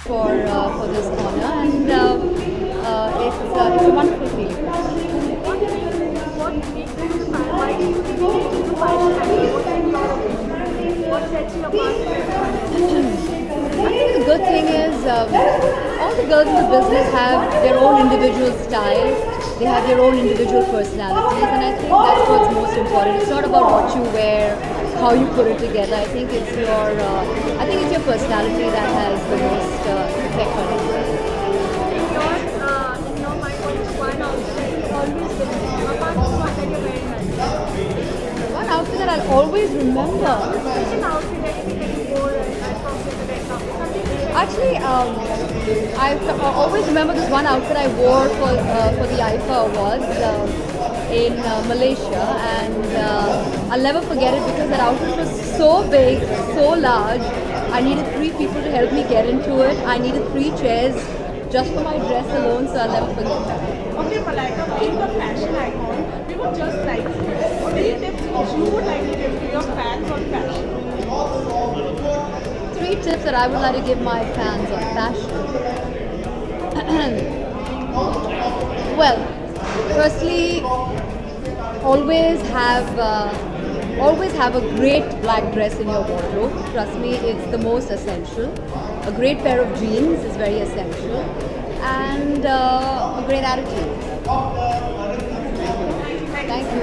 for this honor, and it's a wonderful feeling. What makes you decide? Why do you think you need to find a family? What sets you apart? I think the good thing is all the girls in the business have their own individual style. They have their own individual personalities, and I think that's what's most important. It's not about what you wear, how you put it together. I think it's your personality that has the most effect on it. In your mind, what is one outfit you always remember? Apart from one that you're wearing right now. One outfit that I'll always remember. It's an outfit that you wore at Congress event. Something Actually, I always remember this one outfit I wore for the IFA Awards in Malaysia, and I'll never forget it because that outfit was so big, so large. I needed 3 people to help me get into it. I needed 3 chairs just for my dress alone, so I'll never forget that. Okay, Malaika, being a fashion icon, we would just like to know 3 tips which you would like to give to your fans on fashion. 3 tips that I would like to give my fans on fashion. Well, firstly, always have a great black dress in your wardrobe. Trust me, it's the most essential. A great pair of jeans is very essential, and a great attitude. Thank you.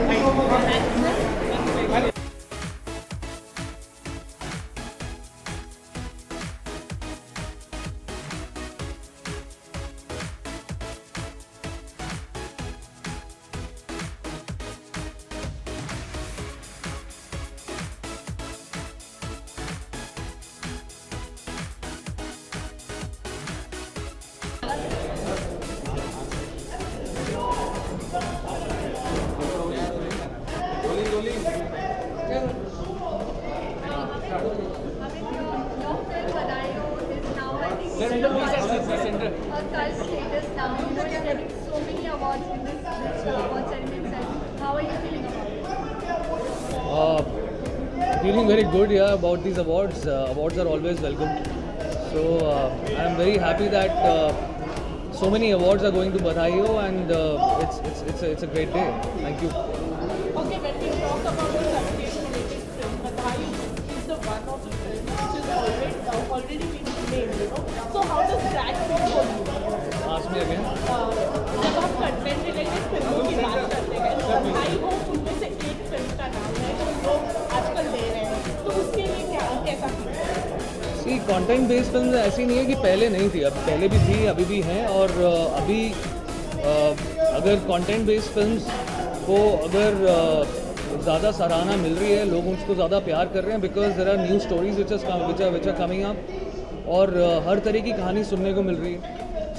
a cult status now. You're getting so many awards in this award ceremony itself. How are you feeling about it? Feeling very good, yeah, about these awards. Awards are always welcome. So I am very happy that so many awards are going to Badhaio, and it's a great day. Thank you. Okay, when we talk about the Sandesh-related film, Badhaai is the one of the films which is already been made, you know. So how does that feel for you? Ask me again. जब आप content related फिल्मों की बात करते हैं तो बधाई हो उनमें से एक फिल्म का नाम है जो लोग आजकल ले रहे हैं, तो उसके लिए क्या कैसा feel? See content based film ऐसी नहीं है कि पहले नहीं थी, अब पहले भी थी, अभी भी हैं, और अभी अगर कंटेंट बेस्ड फिल्म्स को अगर ज़्यादा सराहना मिल रही है, लोग उसको ज़्यादा प्यार कर रहे हैं, because there are new stories which are coming up, और हर तरह की कहानी सुनने को मिल रही है,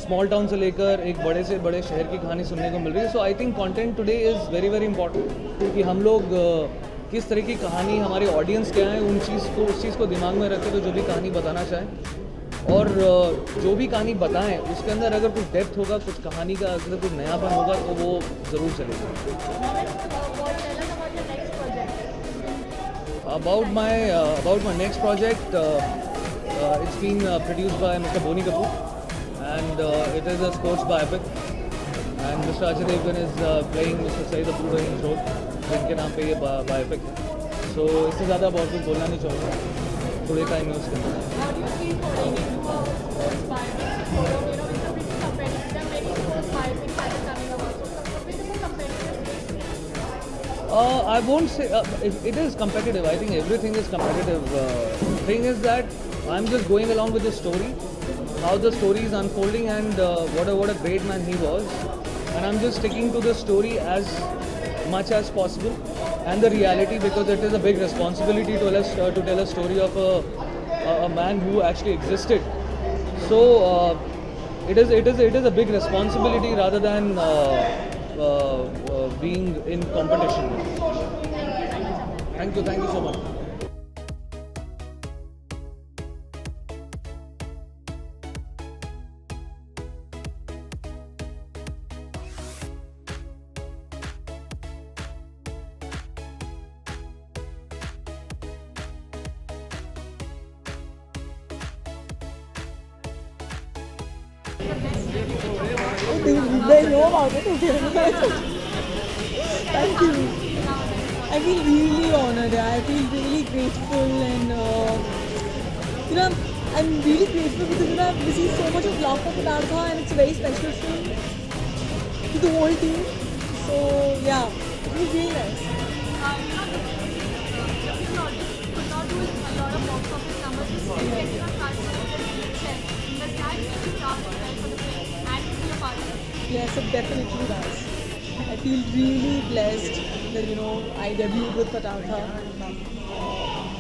स्मॉल टाउन से लेकर एक बड़े से बड़े शहर की कहानी सुनने को मिल रही है. So I think content today is very very important कि हम लोग किस तरह की कहानी, हमारे ऑडियंस क्या है, उस चीज़ को दिमाग में रखें, तो जो भी कहानी बताना चाहें, और जो भी कहानी बताएं उसके अंदर अगर कुछ डेप्थ होगा, कुछ कहानी का अगर कुछ नयापन होगा, तो वो ज़रूर चलेगा. About my next project, it's been produced by Mr. Boni Kapoor, and it is a sports biopic, and Mr. Ajay Devgan is playing Mr. Saeed Apoor in his role, जिनके नाम पे ये बायोपिक है. So इससे ज़्यादा बहुत कुछ बोलना नहीं चाहूँगा, थोड़े टाइम में उसके अंदर. I won't say it is competitive. I think everything is competitive. Thing is that I'm just going along with the story, how the story is unfolding, and what a great man he was. And I'm just sticking to the story as much as possible and the reality, because it is a big responsibility to tell a story of a man who actually existed. So it is a big responsibility rather than being in competition. Thank you so much. Oh, they know about it. Okay. Thank you. I feel really honored. I feel really grateful, and I'm really grateful because I've received so much of love for Padartha, and it's a very special film to the whole team. So yeah, it was really nice. Could not do a lot of box office numbers. Getting a cast does that make you proud as well for the film and to be a part of it? Yes, it definitely does. I feel really blessed that I debuted with Padartha.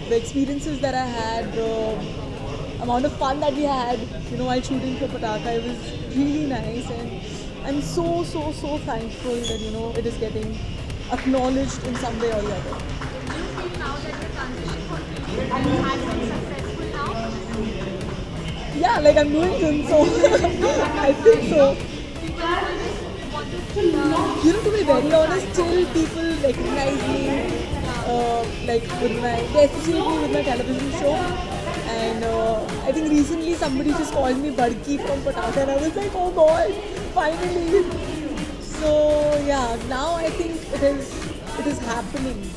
The experiences that I had, the amount of fun that we had, while shooting for Padartha, it was really nice, and I'm so thankful that it is getting acknowledged in some way or the other. Do you feel now that the transition for film has been successful now? Yeah, like I'm doing film, so I think so. People always wanted to To be very honest, till people recognize me, they associate me with my television show. And I think recently somebody just called me Barki from Padartha, and I was like, oh god, finally. So yeah, now I think it is happening.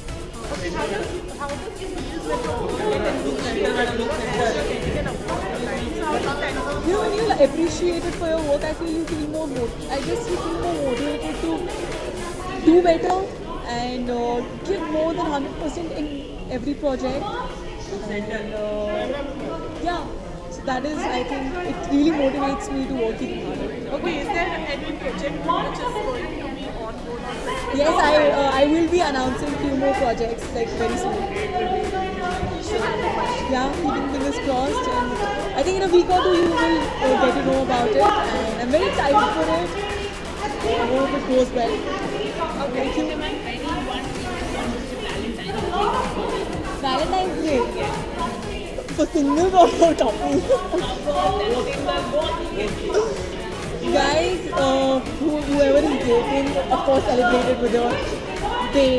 Okay, how does this use when you get a new center and new center getting an award? So how does that go? When you're appreciated for your work, I feel you feel more motivated to do better and give more than 100% in every project. And yeah, so that is, I think, it really motivates me to work even harder. Okay, is there any project which is going to be on board or something? Yes, I will be announcing few more projects very soon. Yeah, keeping fingers crossed, and I think in a week or two you will get to know about it, and I'm very excited for it. I hope it goes well. Thank you. Valentine's Day. For singles or for couples? Guys, whoever is dating, of course, celebrate it with your day.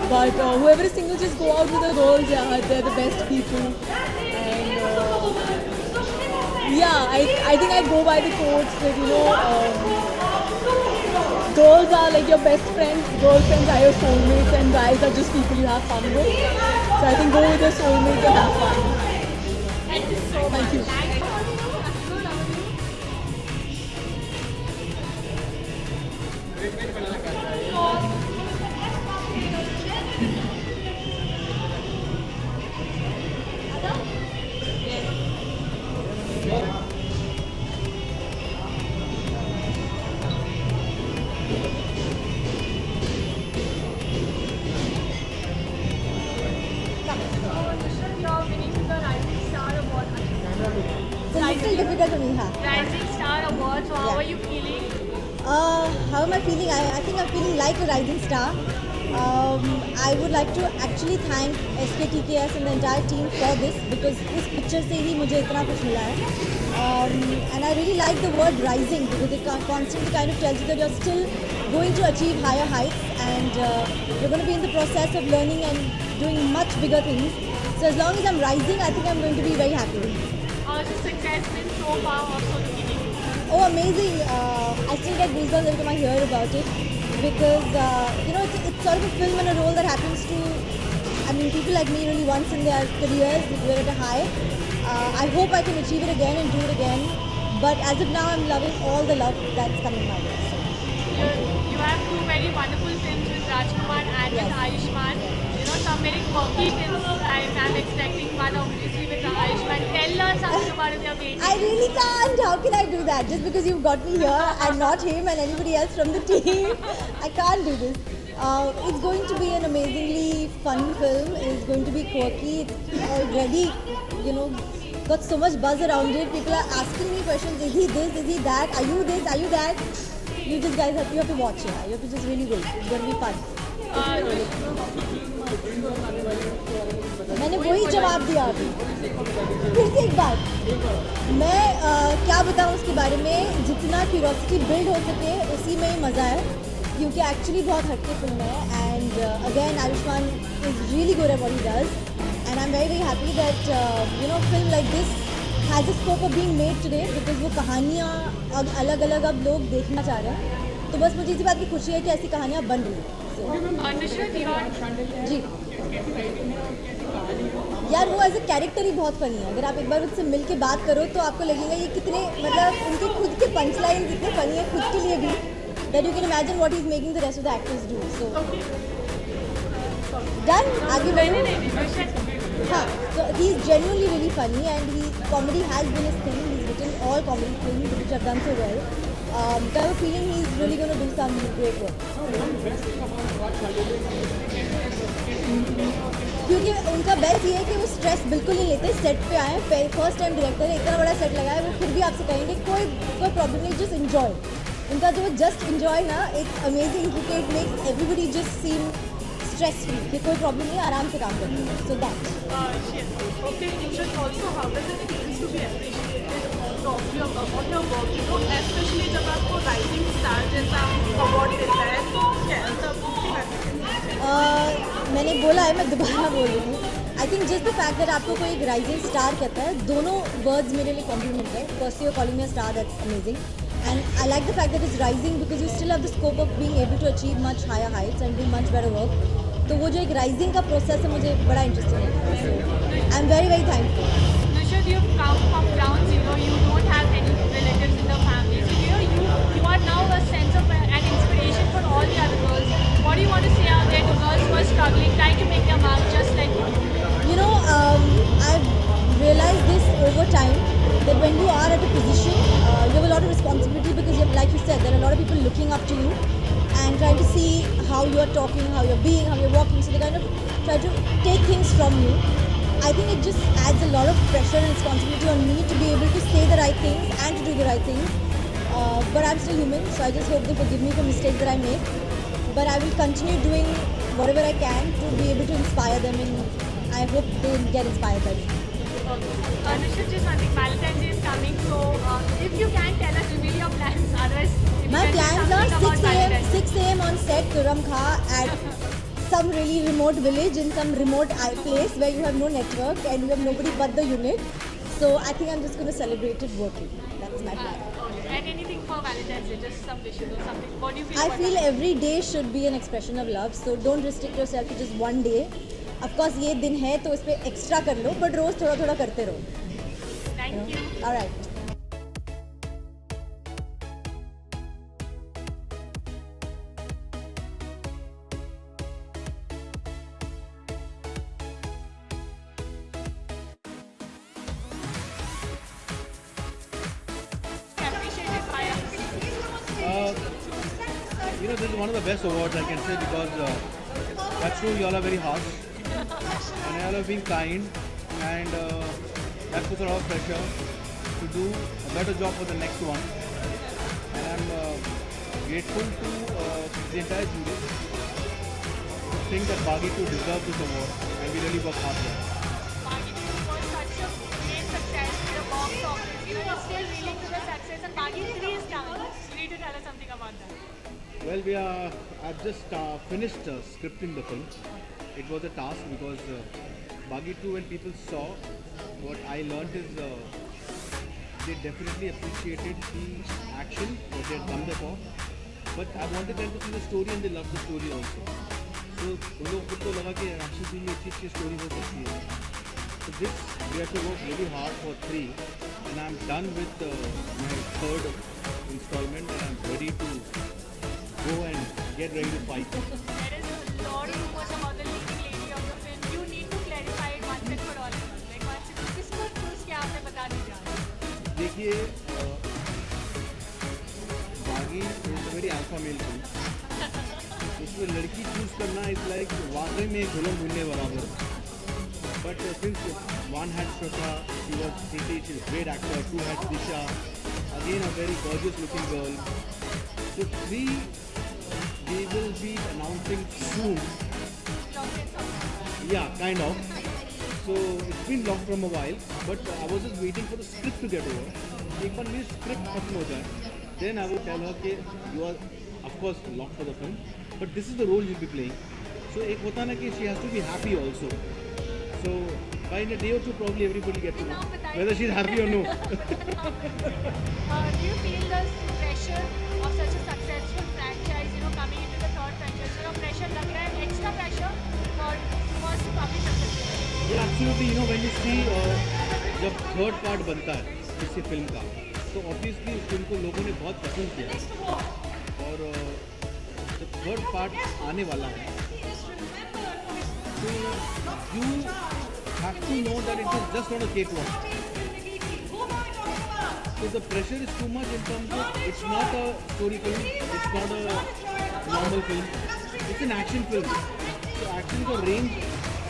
But whoever is single, just go out with the girls. Yeah, they're the best people. And yeah, I think I go by the quotes that girls are like your best friends, girlfriends are your soulmates, and guys are just people you have fun with. So I think go with your soulmates and have fun. Thank you so much. Thank you. Thanks for you're winning the Rising Star Award. So it's still difficult for me, huh? Rising Star Award. So how are you feeling? How am I feeling? I think I'm feeling like a rising star. I would like to actually thank SKTKS and the entire team for this, because इस picture से ही मुझे इतना कुछ मिला है. And I really like the word rising because it constantly kind of tells you that you're still going to achieve higher heights, and you're going to be in the process of learning and doing much bigger things. So as long as I'm rising, I think I'm going to be very happy. How's the success been so far of Sonu Kini? Oh, amazing! I still get goosebumps every time I hear about it, because it's sort of a film and a role that happens to, people like me really once in their careers. We're at a high. I hope I can achieve it again and do it again. But as of now, I'm loving all the love that's coming my way. You have two very wonderful films with Rajkumar and with Ayushmann. Some very quirky films. I'm expecting one obviously with Ayushmann. Tell us something about it, you're waiting. I really can't. How can I do that? Just because you've got me here and not him and anybody else from the team, I can't do this. It's going to be an amazingly fun film. It's going to be quirky. It's already, got so much buzz around it. People are asking me questions. Is he this? Is he that? Are you this? Are you that? You have to watch it. You have to just really wait. It's going to be fun. मैंने वही जवाब दिया अभी. फिर से एक बार मैं क्या बताऊँ उसके बारे में. जितना क्यूरोसिटी बिल्ड हो सके उसी में ही मज़ा है, क्योंकि एक्चुअली बहुत हटके फिल्म है. And again Ayushman is really good at what he does, and I am very very happy that film like this has a scope of being made today because वो कहानियाँ अब अलग अलग अब लोग देखना चाह रहे हैं. तो बस मुझे इसी बात की खुशी है कि ऐसी कहानियाँ बन रही हैं. Nishad, you are जी यार वो एज ए कैरेक्टर ही बहुत फनी है. अगर आप एक बार उससे मिल के बात करो तो आपको लगेगा ये कितने मतलब उनके खुद के पंच लाइन इतने फनी है खुद के लिए भी that you can imagine what he is making the rest of the actors do. So done आगे बढ़ो. हाँ, so he is genuinely really funny and comedy has been his thing. He's written all comedy films which have done so well. So I have a feeling he's really going to do some great work. क्योंकि उनका best ये है कि वो stress बिल्कुल नहीं लेते. Set पे आए फर्स्ट टाइम डायरेक्टर है, इतना बड़ा सेट लगाया वो फिर भी आपसे कहेंगे कोई प्रॉब्लम नहीं, जस्ट एंजॉय. उनका जो जस्ट एंजॉय ना एक अमेजिंग क्योंकि it makes everybody just seam stress free कि कोई प्रॉब्लम नहीं, आराम से काम करते हैं. So that Okay, you should also how does it feel to be appreciated of your work, you know, especially जब आपको rising star जैसा award मिलता है तो कैसा मैंने बोला है, मैं दोबारा बोल रही हूँ. I think just the fact that आपको कोई एक राइजिंग स्टार कहता है, दोनों वर्ड्स मेरे लिए कॉम्प्लीमेंट है. First you are calling me a star, that's amazing. And I like the fact that it's rising because you still have the scope of being able to achieve much higher heights and do much better work. तो वो जो एक rising का process है मुझे बड़ा interesting लगता है. So I'm very very thankful. Nishad, you've come from ground zero. You don't have any relatives in the family. So you are now a sense of an inspiration for all the other girls. What do you want to say out there to girls who are struggling, trying to make their mark just like you? You know, I've realized this over time that when you are at a position, you have a lot of responsibility because, like you said, there are a lot of people looking up to you and trying to see how you are talking, how you're being, how you're walking. So they kind of try to take things from you. I think it just adds a lot of pressure and responsibility on me to be able to say the right things and to do the right things. But I'm still human, so I just hope they forgive me for mistakes that I make. But I will continue doing whatever I can to be able to inspire them, and I hope they get inspired by me. Nishad, just one thing, Valentine's Day is coming, so if you can tell us, reveal your plans. Otherwise, if My you can say plans are something about 6 a.m. Valentine's Day. 6 a.m. on set Turam Kha at some really remote village in some remote place where you have no network and you have nobody but the unit. So I think I'm just going to celebrate it working. That's my plan. And anything for Valentine's Day, just some wishes or something. What do you feel I about feel that? every day should be an expression of love. So don't restrict yourself to just one day. Of course ये दिन है तो इस पे extra कर लो, but रोज थोड़ा थोड़ा करते रहो. Thank you. All right. Appreciated by us. You know, this is one of the best awards I can say because that's true, you all are very harsh and you all are being kind, and that puts a lot of pressure to do a better job for the next one. And I'm grateful to the entire jury to think that Baghi 2 deserves this award, and we really work hard for it. Baghi 2 was such a great success with the box office. You know, you're still reeling to the success, and Baghi 3 is coming. You need to tell us something about that. Well, I've just finished scripting the film. It was a task because Baghi 2, when people saw, what I learned is they definitely appreciated the action, what they had come there for. But I wanted them to see the story, and they loved the story also. So उन लोगों को लगा कि action से भी अच्छी story हो सकती है. So this we have to work really hard for 3, and I'm done with my 3rd installment, and I'm ready to go and get ready to fight. There is a lot of rumors about the leading lady of the film. You need to clarify it once and for all. Like once and किसको choose किया आपने बता दीजिए. देखिए, बागी is a very alpha male film. इसमें लड़की choose करना इज लाइक वाकई में गुलाम ढूंढने बराबर. But since one had Shweta, she was pretty, she's a great actor. 2 had Disha, again a very gorgeous looking girl. So 3 we will be announcing soon. Yeah, kind of. So it's been locked from a while, but I was just waiting for the script to get over. एक बार मेरी script खत्म हो जाए, then I will tell her कि you are of course locked for the film, but this is the role you'll be playing. So एक होता है ना कि she has to be happy also. So By in a day or two, probably everybody gets to know whether she's happy or no. Do you feel the pressure of such a successful franchise, coming into the third franchise? Pressure lag raha hai, extra pressure for first to काफी successful. Yeah, absolutely. When you see जब third part बनता है किसी film का, तो obviously उस film को लोगों ने बहुत पसंद किया और जब थर्ड पार्ट आने वाला है तो you have to know that it is just not a cakewalk. So the pressure is too much in terms of it's not a story film, it's not a normal film, it's an action film. So action का range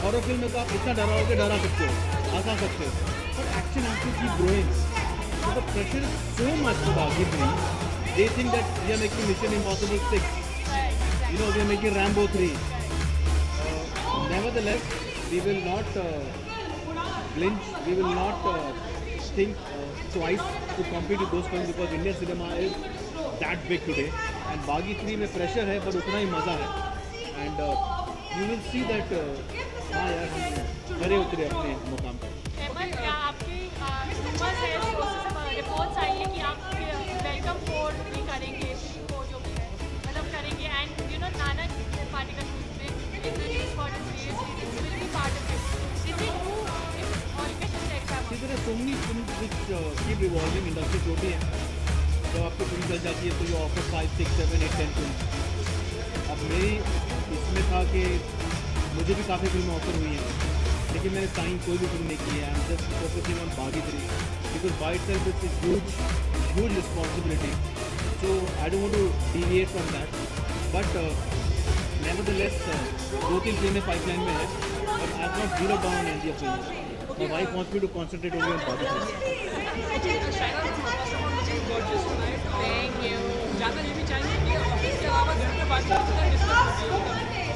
horror film में तो आप इतना डराओगे डरा सकते हो, हंसा सकते हो, but action has to keep growing. So the pressure is so much for Baghi 3. They think that we are making Mission Impossible 6. We are making Rambo 3. Nevertheless, we will not flinch, we will not think twice to compete with those films because Indian cinema is that big today. And Baghi 3 में pressure है, but उतना ही मज़ा है. And you will see that हाँ यार हम खरे उतरे अपने मुकाम पर. हेमंत, क्या आपकी rumors है, reports आई है कि आप वेलकम 4 भी करेंगे, 4 जो भी है, मतलब करेंगे. And नाना पाटेकर में introduced for this series will be part of it. Is it true? Or you can just check that See, there are so many films which keep revolving. Industry छोटी है. जब आपकी फिल्म चल जाती है तो ये ऑफर 5, 6, 7, 8, 10 फिल्म. अब मेरी इसमें था कि मुझे भी काफ़ी फिल्में ऑफर हुई हैं, लेकिन मैंने साइन कोई भी फिल्म नहीं की है. आई am just focusing on Baghi 3 because by itself it's a huge responsibility. So I don't want to deviate from that. But nevertheless, 2-3 फिल्में पाइपलाइन में है. But I have not zeroed down on any of them. My wife wants me to concentrate only on Baghi 3. Thank you. ज़्यादा ये भी चाहिए कि इसके अलावा घर पे बाकी चीज़ें डिस्कस होती है.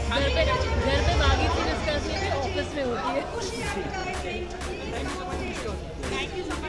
घर पे बागी थी डिस्कस नहीं थी, ऑफिस में होती है. Thank you so much.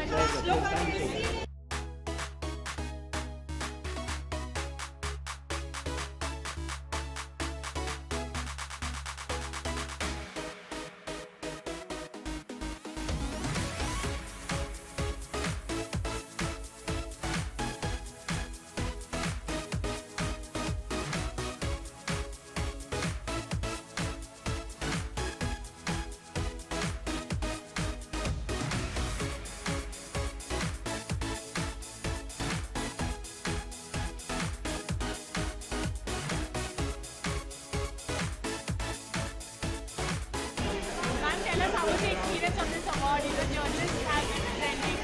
Tell us how was the experience of this award? Journalists have been presenting.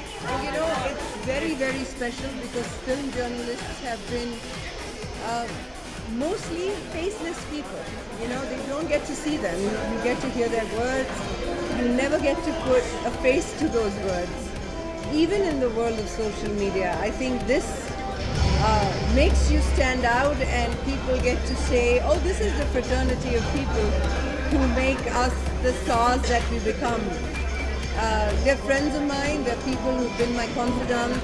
It's very, very special because film journalists have been mostly faceless people. They don't get to see them. You get to hear their words. You never get to put a face to those words. Even in the world of social media, I think this makes you stand out and people get to say, oh, this is the fraternity of people who make us the stars that we become. They're friends of mine, they're people who've been my confidants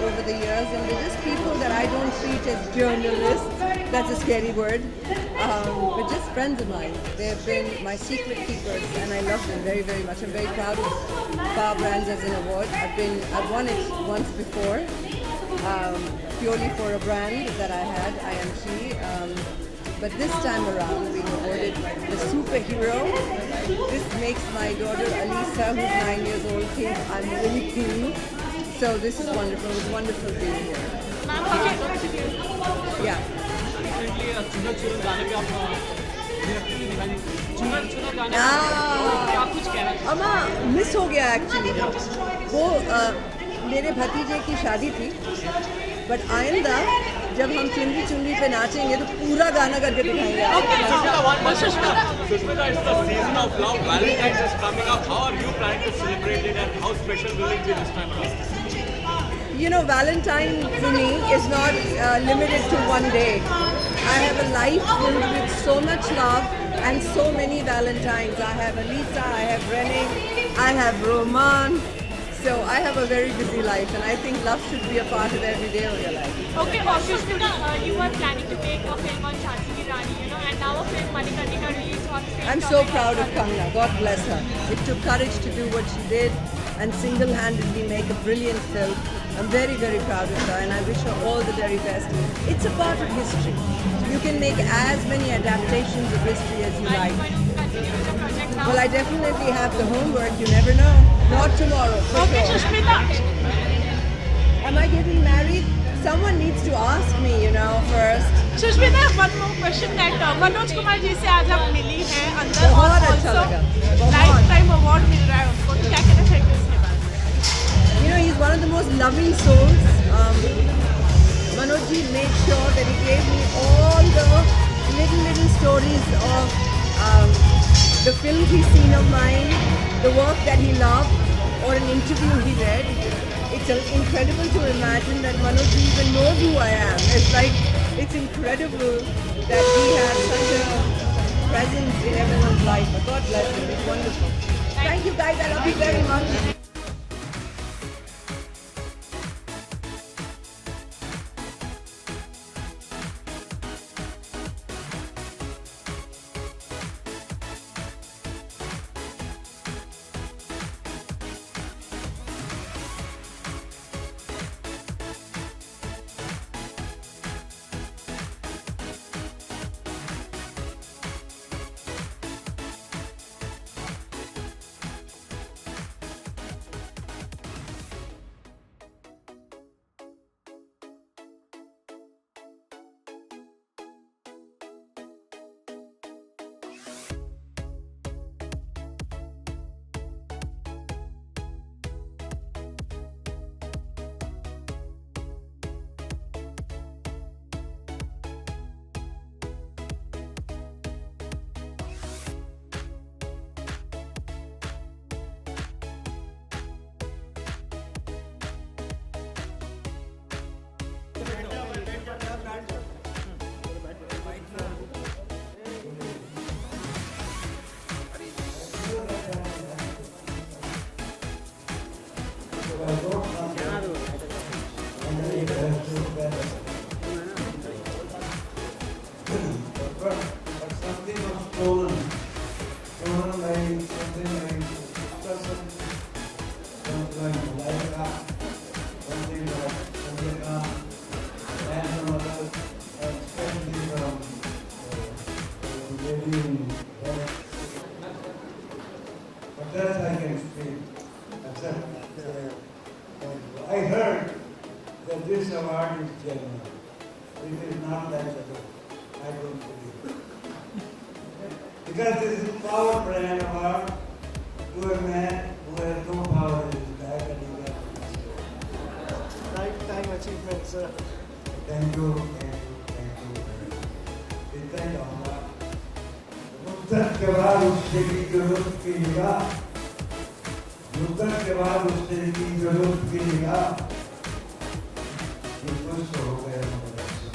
over the years, and they're just people that I don't treat as journalists, that's a scary word, but just friends of mine. They've been my secret keepers and I love them very, very much. I'm very proud of Power Brands as an award. I've won it once before, purely for a brand that I had, IMC. But this time around, being awarded the superhero, this makes my daughter Alisa, who's 9 years old, think I'm really cool. So this is wonderful. It's wonderful being here. Yeah. अमा miss हो गया actually. वो मेरे भतीजे की शादी थी, but आइंदा जब हम चुनरी चुनरी पे नाचेंगे तो पूरा गाना करके दिखाएंगे. Sushmita, it's the season of love. Valentine's is coming up. How are you planning to celebrate it and how special will it be this time around? Valentine for me is not limited to one day. I have a life filled with so much love and so many Valentines. I have Alisa, I have Rene, I have Roman. So I have a very busy life and I think love should be a part of every day of your life. Okay, Sushmita, you were planning to make a film on Jhansi Ki Irani, you know, and now a film Manikarnika released on same I'm so topic proud as of Kangana. God bless her. It took courage to do what she did and single-handedly make a brilliant film. I'm very, very proud of her and I wish her all the very best. It's a part of history. You can make as many adaptations of history as you Are like. you going to continue with the project now? Well, I definitely have the homework. You never know. Not tomorrow, for Okay, sure. Sushmita. Am I getting married? Someone needs to ask me, first. Sushmita, one more question that Manoj Kumar ji से आज आप मिली हैं अंदर और बहुत अच्छा also लगा, बहुत। लाइफ टाइम अवार्ड मिल रहा है उनको, तो क्या कहना चाहेंगे इसके बारे में? He's one of the most loving souls. Manoj ji made sure that he gave me all the little stories of the films he's seen of mine, the work that he loved, or an interview he read. It's incredible to imagine that Manoj ji even knows who I am. It's incredible that he has such a presence in everyone's life. God bless him. It's wonderful. Thank you guys. I love you very much. I heard that this award is genuine. It is not like the book. I don't believe. Because this is a power brand award to a man who has no power in his back and he got it. Lifetime achievement, sir. Thank you, thank you, thank you. इतना ही होगा। मुद्दत के बाद उससे की जरूरत की निगाह, मुद्दत के बाद उससे की जरूरत की निगाह, ये कुछ हो गया हमारे से।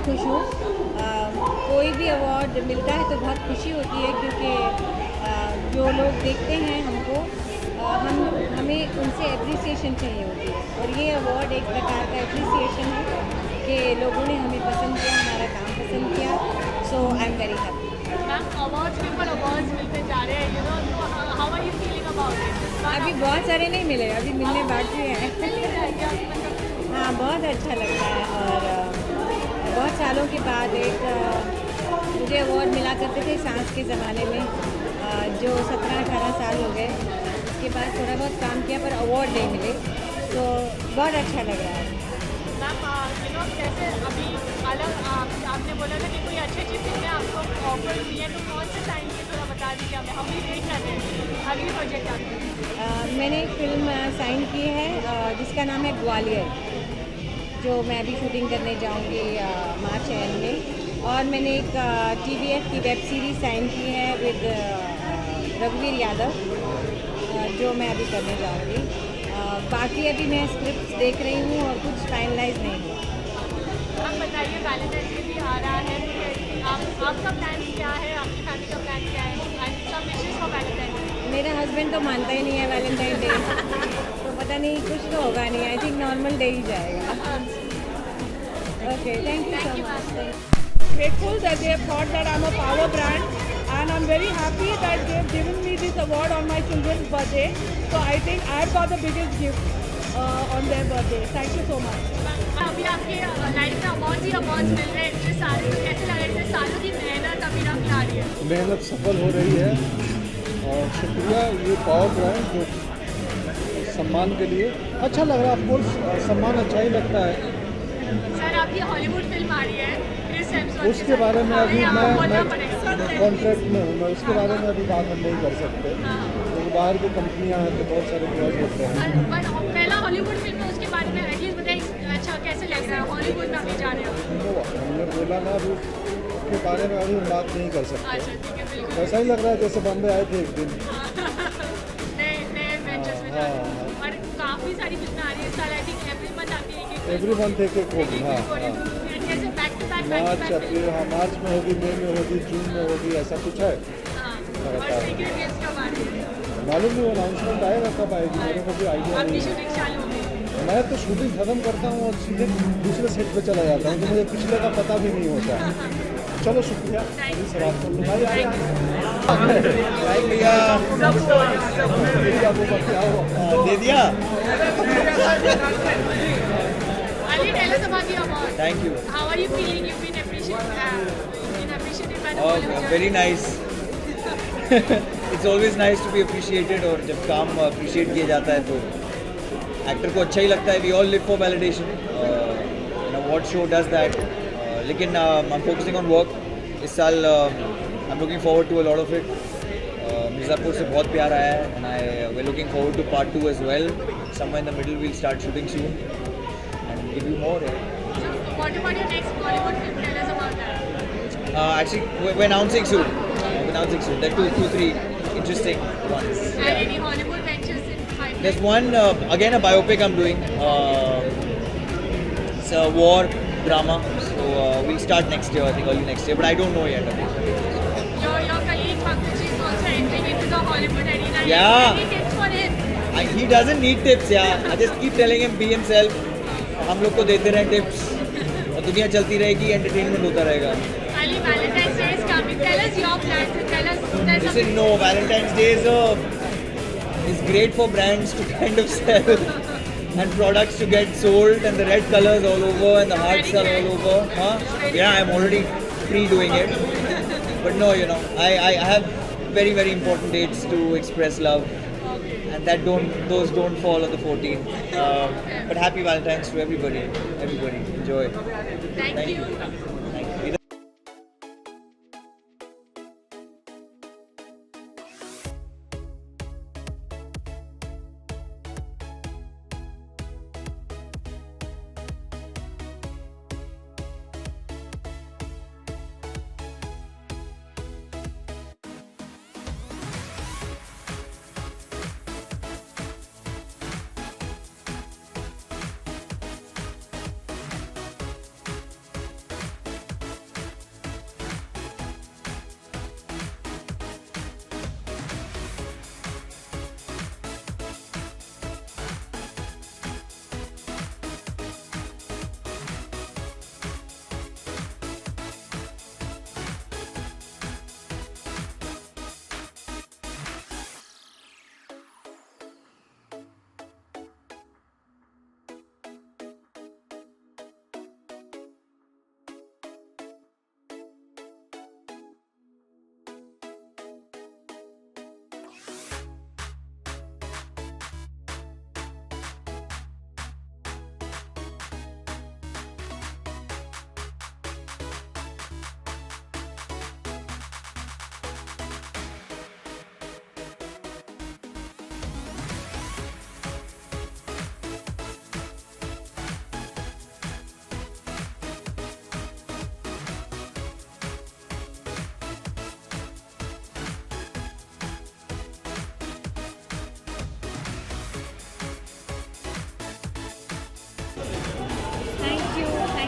बहुत खुश हूँ। कोई भी अवार्ड मिलता है तो बहुत खुशी होती है, क्योंकि जो लोग देखते हैं हमको, हमें उनसे एप्रिसिएशन चाहिए होती है, और ये अवार्ड एक प्रकार का एप्रिसिएशन है कि लोगों ने हमें पसंद किया, हमारा काम पसंद किया। So I am very happy. Awards के ऊपर अवार्ड्स मिलते जा रहे हैं, how are you feeling about it? अभी बहुत सारे नहीं मिले, अभी मिलने बाकी हैं। हाँ, बहुत अच्छा लगता है, और बहुत सालों के बाद एक मुझे अवार्ड मिला करते थे सांस के ज़माने में, जो 17-18 साल हो गए। उसके बाद थोड़ा बहुत काम किया पर अवार्ड नहीं मिले, तो बहुत अच्छा लग रहा है। मैम जैसे अभी अलग आपने बोला था कि कोई अच्छी फिल्में आपको ऑफर हुई है, तो कौन से टाइम पे थोड़ा बता दीजिए हमें, हम भी वेट कर रहे हैं अगली प्रोजेक्ट आपकी। मैंने एक फिल्म साइन की है जिसका नाम है ग्वालियर, जो मैं अभी शूटिंग करने जाऊंगी मार्च एंड में। और मैंने एक TVF की वेब सीरीज़ साइन की है विद रघुवीर यादव, जो मैं अभी करने जाऊंगी। बाकी अभी मैं स्क्रिप्ट देख रही हूँ और कुछ फाइनलाइज नहीं हुआ। आप बताइए, वैलेंटाइन डे भी आ रहा है, आपका प्लान क्या है, आपकी फैमिली का प्लान क्या है? सब विशेष फॉर वैलेंटाइन डे। मेरा हस्बैंड तो मानता ही नहीं है वैलेंटाइन डे, तो पता नहीं, कुछ तो होगा नहीं। आई थिंक नॉर्मल डे ही जाएगा। Okay, thank you so much. Grateful that they have thought that I'm a power brand, and I'm very happy that they have given me this award on my children's birthday. So I think I've got the biggest gift on their birthday. Thank you so much. अभी आपके life में awards ही awards मिल रहे हैं इतने सारे, तो कैसे लग रहा है इतने सालों की मेहनत अभी रंग ला रही है? मेहनत सफल हो रही है, और शुक्रिया ये पावर ब्रांड जो सम्मान के लिए। अच्छा लग रहा है, ऑफकोर्स सम्मान अच्छा ही लगता है। सर, आपकी हॉलीवुड फिल्म आ रही है क्रिस हेम्सवर्थ, उसके बारे में अभी मैं कॉन्ट्रैक्ट में हूँ, मैं उसके बारे में अभी बात हम नहीं कर सकते, क्योंकि बाहर की कंपनियाँ हैं तो बहुत सारे क्लॉज होते हैं। पहला हॉलीवुड फिल्म है, उसके बारे में एटलीस्ट बताइए, अच्छा कैसे लग रहा है हॉलीवुड में अभी जा रहे हो? हमने बोला ना, अभी उसके बारे में अभी हम बात नहीं कर सकते। अच्छा, ठीक है, बिल्कुल। ऐसा ही लग रहा है जैसे बॉम्बे आए थे एक दिन। नए वेंचर्स में जा रहे हैं, और काफ़ी सारी फिल्में आ रही है इस साल। आई थिंक एवरी मंथ आती है, एवरी मंथ एक होगी। हाँ, कैसे बैक टू बैक मार्च अप्रैल, हाँ, मार्च में होगी, मई में होगी, जून में होगी, ऐसा कुछ है। और सीक्रेट गेम्स कब आ रही है? मालूम नहीं, अनाउंसमेंट आएगा कब आएगी, मेरे को भी आइडिया आपकी नहीं शूटिंग चालू होगी? मैं तो शूटिंग खत्म करता हूँ और सीधे दूसरे सेट पे चला जाता हूँ, तो मुझे पिछले का पता भी नहीं होता। चलो शुक्रिया, अभी से बात कर लो भाई। दे दिया। Ali, tell us about the award. Thank you. How are you feeling? You've been appreciated by the whole of Very nice. It's always nice to be appreciated, और जब काम appreciate किया जाता है तो एक्टर को अच्छा ही लगता है। We all live for validation. An award show does that. लेकिन I'm focusing on work. इस साल I'm looking forward to a lot of it. Mirzapur से बहुत प्यार आया है, and we're looking forward to part 2 as well. Somewhere in the middle we'll start shooting soon and give you more. What about your next Bollywood film? Tell us about that. Actually, we're announcing soon. There are two, three interesting ones. And any Hollywood ventures in pipeline? There's one, again a biopic I'm doing. It's a war drama. So we'll start next year, I think early next year. But I don't know yet. Your colleague Pankaj is also entering into the Hollywood arena. Yeah. Any tips for him? He doesn't need tips, yeah. I just keep telling him be himself. हम लोग को देते रहें tips, और दुनिया चलती रहेगी, entertainment होता रहेगा. Ali, Valentine's Day is coming. Tell us your plans and tell us. Listen, no, Valentine's Day is great for brands to kind of sell and products to get sold, and the red colors all over and the hearts are all over. Huh? Yeah, I'm already pre-doing it. But no, I have very, very important dates to express love, and those don't fall on the 14th. But happy Valentine's to everybody. Enjoy. Thank you. Thank you.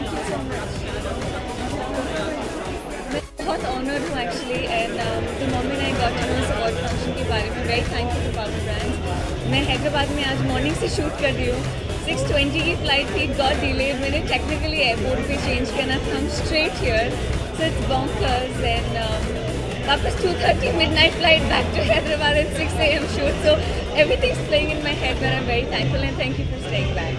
Thank you so much. मैं बहुत honoured हूँ actually and the moment I got to know इस award function के बारे में very thankful to power brands. मैं हैदराबाद में आज मॉर्निंग से शूट कर रही हूँ। 6:20 की फ्लाइट थी, गॉट डिलेड। मैंने टेक्निकली एयरपोर्ट पे चेंज करना था, हम straight here so it's bonkers and वापस 2:30 midnight flight back to Hyderabad at 6 AM shoot, so everything's playing in my head, but I'm very thankful and thank you for staying back.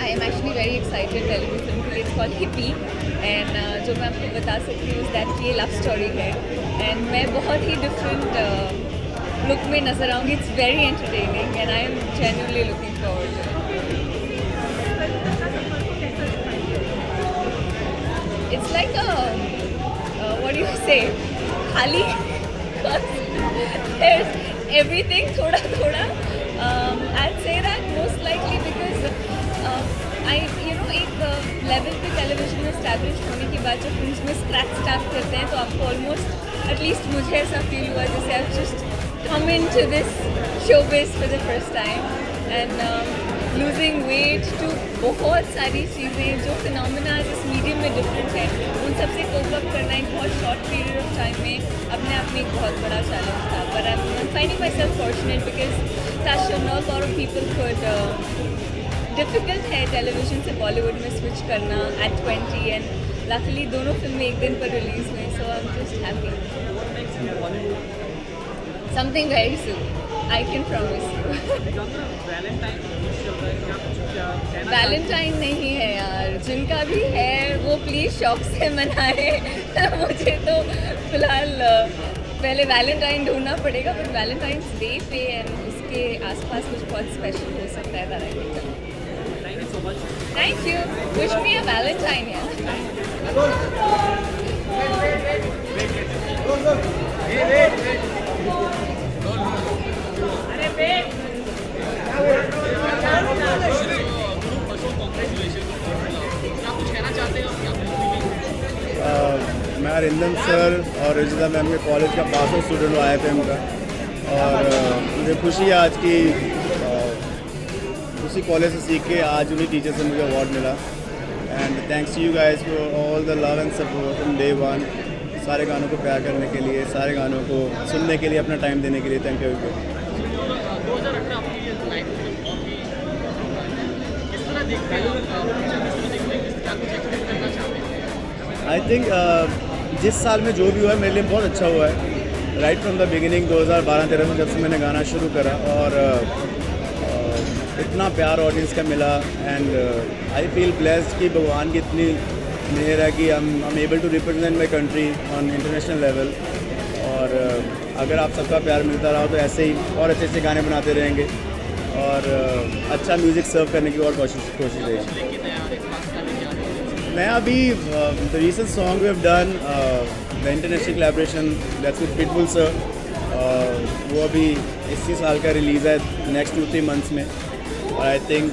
I am actually very excited Telugu film के लिए। It's called Hippie and जो मैं आपको बता सकती हूँ that ये love story है and मैं बहुत ही डिफरेंट लुक में नजर आऊँगी। It's very entertaining and I am genuinely looking forward to it. It's like a what do you say, खाली there's everything थोड़ा थोड़ा I'd say that most likely because एक लेवल पे टेलीविजन में एस्टैब्लिश होने के बाद जब फिल्म में स्क्रैच स्टार्ट करते हैं तो आपको ऑलमोस्ट एटलीस्ट मुझे ऐसा फील हुआ जैसे I just come into this showbiz for the first time and losing weight to बहुत सारी चीज़ें जो फिनोमेना इस मीडियम में डिफरेंट है उन सबसे कोप अप करना एक बहुत शॉर्ट पीरियड ऑफ टाइम में अपने आप में एक बहुत बड़ा चैलेंज था। पर I am finding my self fortunate because that should not lot of people could difficult है टेलीविज़न से बॉलीवुड में स्विच करना एट 20 एंड लकीली दोनों फिल्में एक दिन पर रिलीज़ हुई so I am just happy. Something very soon I can promise you. Valentine नहीं है यार, जिनका भी है वो प्लीज़ शौक से मनाए मुझे तो फिलहाल पहले वैलेंटाइन ढूंढना पड़ेगा बट वैलेंटाइंस डे पे एंड उसके आसपास कुछ बहुत स्पेशल हो सकता है that I can tell. Thank you. Wish me a Valentine, मैं अरिंदम सर और रजिता मैम के कॉलेज का पास आउट स्टूडेंट हूँ IFM का और मुझे खुशी है आज की उसी कॉलेज से सीख के आज उन्हीं टीचर से मुझे अवार्ड मिला and thanks to you guys for all the love and support from day one. सारे गानों को प्यार करने के लिए, सारे गानों को सुनने के लिए, अपना टाइम देने के लिए थैंक यू। आई थिंक जिस साल में जो भी हुआ है मेरे लिए बहुत अच्छा हुआ है। राइट फ्रॉम द बिगिनिंग 2012-13 में जब से मैंने गाना शुरू करा और इतना प्यार ऑडियंस का मिला एंड आई फील ब्लेस्ड कि भगवान की इतनी मेहर है कि I am able to represent my country on international level और अगर आप सबका प्यार मिलता रहा तो ऐसे ही और अच्छे अच्छे गाने बनाते रहेंगे और अच्छा म्यूज़िक सर्व करने की और कोशिश रहेगी। मैं अभी the recent song we have done the international collaboration that's with Pitbull sir, वो अभी इसी साल का रिलीज़ है नेक्स्ट 2-3 मंथ्स में और आई थिंक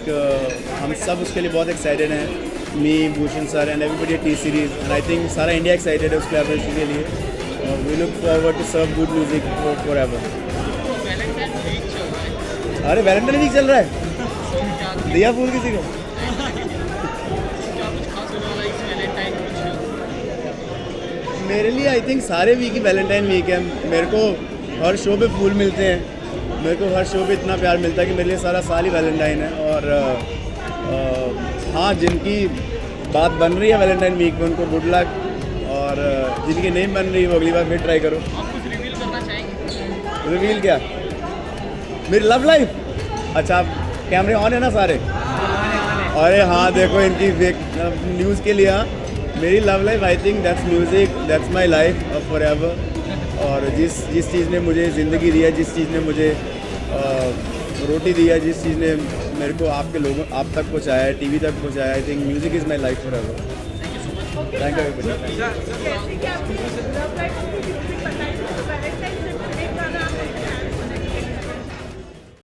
हम सब उसके लिए बहुत एक्साइटेड हैं, me, Bhushan sir and everybody T Series and I think सारा इंडिया एक्साइटेड है उस कोलैबोरेशन के लिए। We look forward to serve good music for ever. अरे वैलेंटाइन वीक चल रहा है, दिया फूल किसी को। मेरे लिए आई थिंक सारे वीक ही वैलेंटाइन वीक है। मेरे को हर शो पे फूल मिलते हैं, मेरे को हर शो पे इतना प्यार मिलता है कि मेरे लिए सारा साल ही वैलेंटाइन है और हाँ जिनकी बात बन रही है वैलेंटाइन वीक में उनको गुड लक और जिनकी नहीं बन रही वो अगली बार फिर ट्राई करो। आप कुछ रिवील करना चाहेंगे? रिवील क्या? मेरी लव लाइफ? अच्छा कैमरे ऑन है ना सारे? अरे हाँ देखो इनकी न्यूज़ के लिए हाँ मेरी love life I think that's music, that's my life for ever. और जिस चीज़ ने मुझे ज़िंदगी दी है, जिस चीज़ ने मुझे रोटी दी है, जिस चीज़ ने मेरे को आपके लोगों आप तक पहुँचाया है, टीवी तक पहुँचाया, I think music is my life for ever. Thank you.